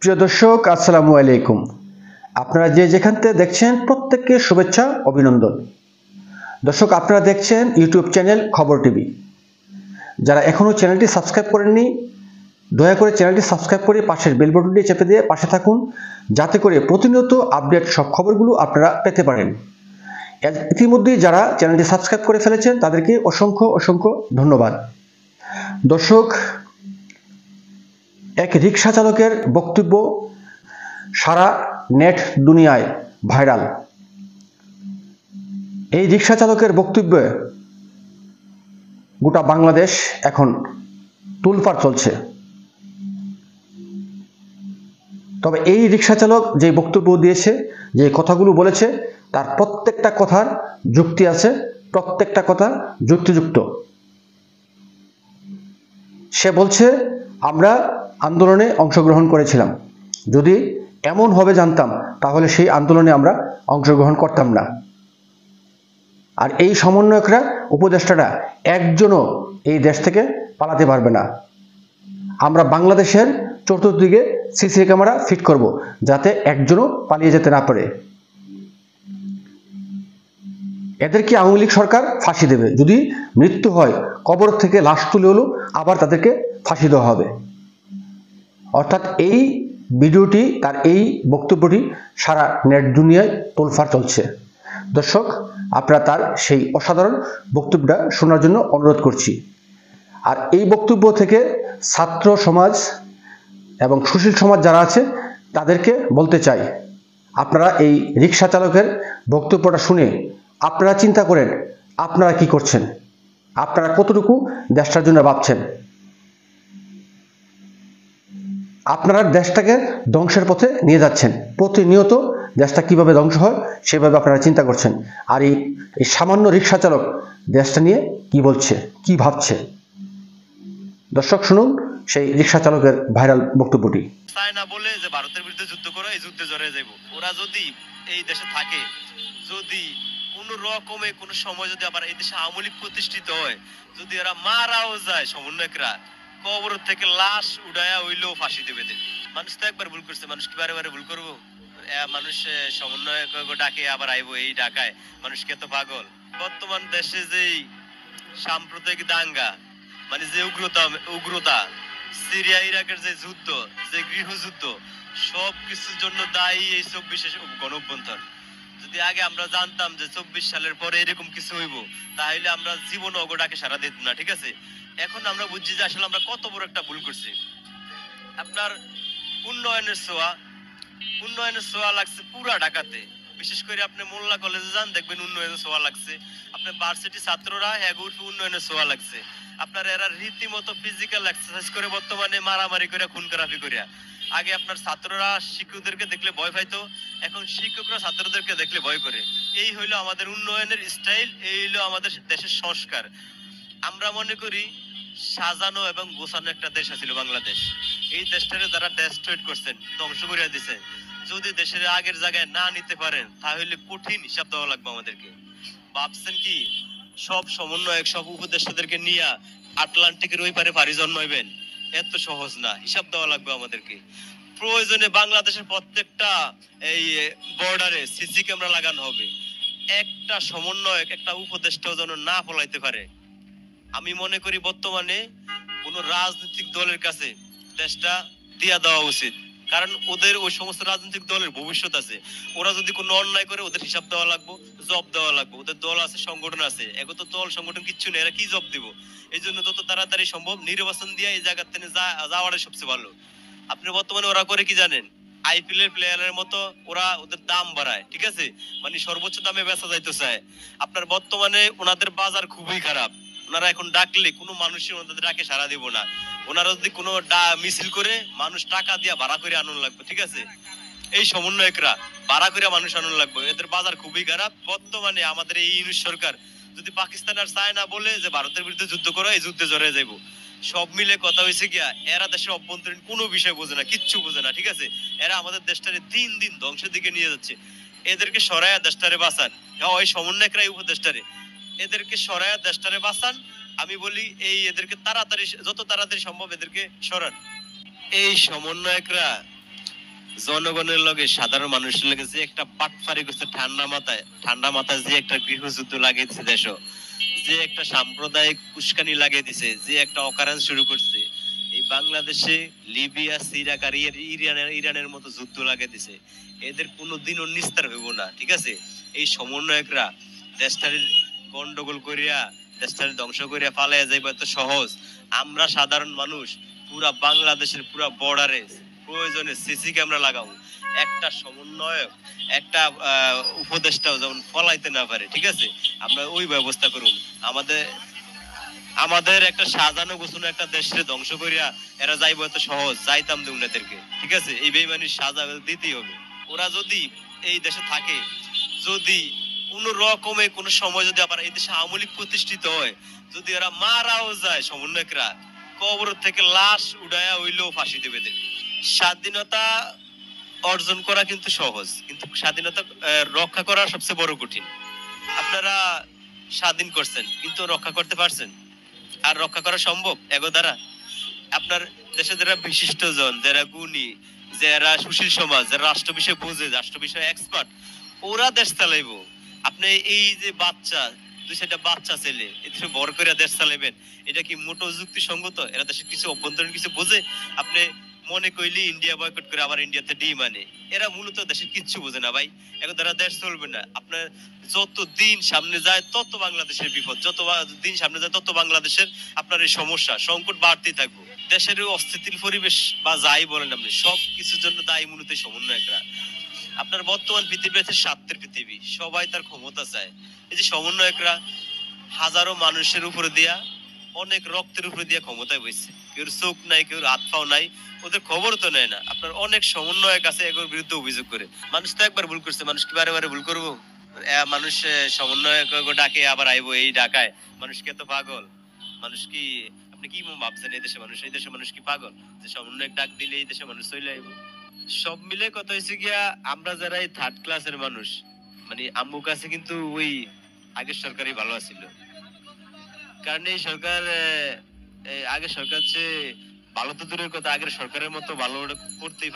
প্রিয় দর্শক, আসসালামু আলাইকুম। আপনারা যে যেখান থেকে দেখছেন প্রত্যেককে শুভেচ্ছা অভিনন্দন। দর্শক, আপনারা দেখছেন ইউটিউব চ্যানেল খবর টিভি। যারা এখনও চ্যানেলটি সাবস্ক্রাইব করেননি, দয়া করে চ্যানেলটি সাবস্ক্রাইব করে পাশের বেল বাটনটি চেপে দিয়ে পাশে থাকুন, যাতে করে প্রতিনিয়ত আপডেট সব খবরগুলো আপনারা পেতে পারেন। ইতিমধ্যেই যারা চ্যানেলটি সাবস্ক্রাইব করে ফেলেছেন তাদেরকে অসংখ্য অসংখ্য ধন্যবাদ। দর্শক, এক রিক্সা চালকের বক্তব্য সারা নেট দুনিয়ায় ভাইরাল। এই রিক্সা চালকের বক্তব্যে গোটা বাংলাদেশ এখন তুলপাড় চলছে। তবে এই রিক্সা চালক যে বক্তব্য দিয়েছে, যে কথাগুলো বলেছে, তার প্রত্যেকটা কথার যুক্তি আছে, প্রত্যেকটা কথা যুক্তিযুক্ত। সে বলছে, আমরা আন্দোলনে অংশগ্রহণ করেছিলাম, যদি এমন হবে জানতাম তাহলে সেই আন্দোলনে আমরা অংশগ্রহণ করতাম না। আর এই সমন্বয়করা, উপদেষ্টারা একজনও এই দেশ থেকে পালাতে পারবে না। আমরা বাংলাদেশের চতুর্দিকে সিসি ক্যামেরা ফিট করব, যাতে একজনও পালিয়ে যেতে না পারে। এদেরকে আওয়ামী লীগ সরকার ফাঁসি দেবে। যদি মৃত্যু হয়, কবর থেকে লাশ তুলে হলো আবার তাদেরকে ফাঁসি দেওয়া হবে। অর্থাৎ এই ভিডিওটি, তার এই বক্তব্যটি সারা নেট দুনিয়ায় তোলফাড় চলছে। দর্শক, আপনারা তার সেই অসাধারণ বক্তব্যটা শোনার জন্য অনুরোধ করছি। আর এই বক্তব্য থেকে ছাত্র সমাজ এবং সুশীল সমাজ যারা আছে তাদেরকে বলতে চাই, আপনারা এই রিক্সা চালকের বক্তব্যটা শুনে আপনারা চিন্তা করেন, আপনারা কি করছেন, আপনারা কতটুকু দেশটার জন্য ভাবছেন। আপনারা দেশটাকে ধ্বংসের পথে নিয়ে যাচ্ছেন। প্রতিনিয়ত দেশটা কিভাবে ধ্বংস হয় সেভাবে আপনারা চিন্তা করছেন। আর এই সামান্য রিক্সা চালক দেশটা নিয়ে কি বলছে, কি ভাবছে। দর্শক, শুনুন সেই রিক্সা চালকের ভাইরাল বক্তব্যটি। চায় না বলে যে ভারতের বিরুদ্ধে যুদ্ধ করো, এই যুদ্ধে জড়িয়ে যাইব। ওরা যদি এই দেশে থাকে, যদি কোন রকমে কোন সময় যদি আবার এই দেশে আওয়ামী লীগ প্রতিষ্ঠিত হয়, যদি এরা মারাও যায়, সমন্বয়করা কবর থেকে লাশ উড়াইয়া হইলেও ফাঁসি দেবে। মানুষ তো একবার ভুল করছে, মানুষ কি বারে বারে ভুল করবো? মানুষ সমন্বয়ক ডাকে আবার আইবো এই ডাকায়, মানুষ কে তো পাগল? বর্তমান দেশে যে সাম্প্রদায়িক দাঙ্গা, মানে যে উগ্রতা, সিরিয়া ইরাকের যে যুদ্ধ, যে গৃহযুদ্ধ, সব কিছুর জন্য দায়ী এই 24 গণঅভ্যুত্থান। যদি আগে আমরা জানতাম যে 24 সালের পরে এরকম কিছু হইব, তাহলে আমরা জীবন অগডাকে সারা দিত না। ঠিক আছে, এখন আমরা বুঝছি যে আসলে আমরা কত বড় একটা ভুল করছি। আপনার উন্নয়নের ছোঁয়া লাগছে পুরা ঢাকাতে। বিশেষ করে আপনি মোল্লা কলেজে যান, দেখবেন উন্নয়নের ছোঁয়া লাগছে। আপনার ভার্সিটি ছাত্ররা উন্নয়নের ছোঁয়া লাগছে। আপনার এরা রীতিমতো ফিজিক্যাল এক্সারসাইজ করে বর্তমানে মারামারি করে, খুন খারাপি করে। আগে আপনার ছাত্ররা শিক্ষকদেরকে দেখলে ভয় পাইতো, এখন শিক্ষকরা ছাত্রদেরকে দেখলে ভয় করে। এই হইলো আমাদের উন্নয়নের স্টাইল, এই হইলো আমাদের দেশের সংস্কার। আমরা মনে করি সাজানো এবং গোছানো একটা দেশ ছিল বাংলাদেশ। এই দেশটারে যারা ডেস্ট্রয়েড করছেন, ধ্বংস করে দিয়েছে, যদি দেশের আগের জায়গায় না নিতে পারেন তাহলে কঠিন হিসাব দেওয়া লাগবে আমাদেরকে। ভাবছেন কি সব সমন্বয়ক, সব উপদেষ্টাদেরকে নিয়ে আটলান্টিকের ওই পারে পাড়ি জন্মাইবেন? এত সহজ না, হিসাব দেওয়া লাগবে আমাদেরকে। প্রয়োজনে বাংলাদেশের প্রত্যেকটা এই বর্ডারে সিসি ক্যামেরা লাগানো হবে। একটা সমন্বয়ক, একটা উপদেষ্টাও যেন না পলাইতে পারে। আমি মনে করি বর্তমানে কোন রাজনৈতিক দলের কাছে দেশটা দিয়া দেওয়া উচিত, কারণ ওদের ওই সমস্ত রাজনৈতিক দলের ভবিষ্যৎ আছে। ওরা যদি কোনো অন্যায় করে, ওদের হিসাব দেওয়া লাগবে, জব দেওয়া লাগবে। ওদের দল আছে, সংগঠন আছে, এখন তো দল সংগঠন কিচ্ছু নেই, এরা কি জব দিব? এই জন্য যত তাড়াতাড়ি সম্ভব নির্বাচন দিয়ে এই জায়গা থেকে যাওয়াটাই সবচেয়ে ভালো। আপনি বর্তমানে ওরা করে কি জানেন? আইপিএল এর প্লেয়ারের মতো ওরা ওদের দাম বাড়ায়। ঠিক আছে, মানে সর্বোচ্চ দামে বেচা যাইতে চায়। আপনার বর্তমানে ওনাদের বাজার খুবই খারাপ। ওনারা এখন ডাকলে কোনো মানুষই ওনাদের ডাকে সাড়া দিব না। ওনারা যদি কোনো মিছিল করে, মানুষ টাকা দিয়ে ভাড়া করে আনুন লাগবে। ঠিক আছে, এই সমন্বয়করা ভাড়া করে মানুষ আনুন লাগবে। এদের বাজার খুবই খারাপ। বর্তমানে আমাদের এই ইউনিট সরকার যদি পাকিস্তান আর চায় না বলে যে ভারতের বিরুদ্ধে যুদ্ধ করো, এই যুদ্ধে জড়িয়ে যাইব। সব মিলে কথা হয়েছে গিয়া, এরা দেশের অভ্যন্তরীণ কোনো বিষয় বোঝে না, কিচ্ছু বোঝে না। ঠিক আছে, এরা আমাদের দেশটারে দিন দিন ধ্বংসের দিকে নিয়ে যাচ্ছে। এদেরকে সরাইয়া দেশটারে বাঁচান। ওই সমন্বয়করাই উপদেষ্টারে, এদেরকে সরাইয়া দেশটারে বাঁচান। আমি বলি এই এদেরকে তাড়াতাড়ি, যত তাড়াতাড়ি সম্ভব এদেরকে সরান। এই সমন্বয়করা জনগণের লগে সাধারণ মানুষের লগে যে একটা পাটফারি করছে ঠান্ডা মাথায় যে একটা গৃহযুদ্ধ লাগিয়ে দিছে দেশ, যে একটা সাম্প্রদায়িক উস্কানি লাগিয়ে দিছে, যে একটা অকারেন্স শুরু করছে এই বাংলাদেশে, লিবিয়া, সিরাক আর ইরানের মতো যুদ্ধ লাগিয়ে দিছে, এদের কোনোদিনও নিস্তার হইব না। ঠিক আছে, এই সমন্বয়করা দেশটার গন্ডগোল করিয়া দেশটার ধ্বংস করিয়া পালাইয়া যাইবা এত সহজ? আমরা সাধারণ মানুষ পুরা বাংলাদেশের পুরা বর্ডারে প্রয়োজনে সিসি ক্যামেরা লাগাবো, একটা সমন্বয়ক একটা উপদেষ্টাও যেমন ফলাইতে না পারে। ঠিক আছে, আমরা ওই ব্যবস্থা করুন। আমাদের আমাদের একটা সাজানো গোছানো একটা দেশে ধ্বংস করিয়া এরা যাইবো এত সহজ? যাইতাম দেব না এদেরকে। ঠিক আছে, এই বেইমানির সাজা দিতেই হবে। ওরা যদি এই দেশে থাকে, যদি কোন রকমে কোন সময় যদি আবার এই দেশে আওয়ামী লীগ প্রতিষ্ঠিত হয়, যদি এরা মারাও যায় সমন্বয়করা, কবর থেকে লাশ উড়াইয়া হইলেও ফাঁসি দেবে এদেরকে। স্বাধীনতা অর্জন করা কিন্তু সহজ, কিন্তু স্বাধীনতা রক্ষা করা সবচেয়ে বড় কঠিন। আপনারা স্বাধীন করছেন কিন্তু রক্ষা করতে পারছেন? আর রক্ষা করা সম্ভব এগো দ্বারা? আপনার দেশে যারা বিশিষ্ট জন, যারা গুণী, যারা সুশীল সমাজ, যারা রাষ্ট্র বিষয়ে বোঝে, রাষ্ট্র বিষয়ে এক্সপার্ট, ওরা দেশ চালাইবো। আপনি এই যে বাচ্চা, দুই চারটা বাচ্চা ছেলে এদের বড় করে দেশ চালাইবেন, এটা কি মোটো যুক্তিসঙ্গত? এরা দেশের কিছু অভ্যন্তরীণ কিছু বোঝে? আপনি মনে কইলি ইন্ডিয়া বয়কট করে আবার ইন্ডিয়াতে ডি মানে, এরা মূলত দেশের কিচ্ছু বোঝে না ভাই। এখন দ্বারা দেশ চলবে না। আপনার যত দিন সামনে যায় তত বাংলাদেশের বিপদ, যত দিন সামনে যায় তত বাংলাদেশের আপনার এই সমস্যা সংকট বাড়তেই থাকবে। দেশের অস্থিতির পরিবেশ বা যাই বলেন আপনি, সব কিছুর জন্য দায়ী মূলত সমন্বয়করা। আপনার বর্তমান পৃথিবী আছে স্বার্থের পৃথিবী, সবাই তার ক্ষমতা চায়। এই যে সমন্বয়করা হাজারো মানুষের উপরে দিয়া, অনেক রক্তের উপরে দিয়া ক্ষমতায় বসছে, কেউ চোখ নাই, কেউ হাত পাও নাই, ওদের খবর তো নেয় না। আপনার অনেক সমন্বয়ক আছে এগুলোর বিরুদ্ধে অভিযোগ করে। মানুষ তো একবার ভুল করছে, মানুষ কি বারে বারে ভুল করবো? মানুষ সমন্বয়ক ডাকে আবার আইবো এই ডাকায়? মানুষ কি এত পাগল? মানুষ কি, আপনি কি ভাবছেন এই দেশে মানুষ, এই দেশে মানুষ কি পাগল যে সমন্বয়ক ডাক দিলে এই দেশে মানুষ চলে আইবো? সব মিলে কথা হয়েছে গিয়া, আমরা যারা এই থার্ড ক্লাসের মানুষ, মানে আম্মু কাছে কিন্তু ওই আগের সরকারই ভালো ছিল। কারণ এই সরকার আগের সরকার চেয়ে ভালো তো দূরের কথা, আগের সরকারের মতো ভালো করতেই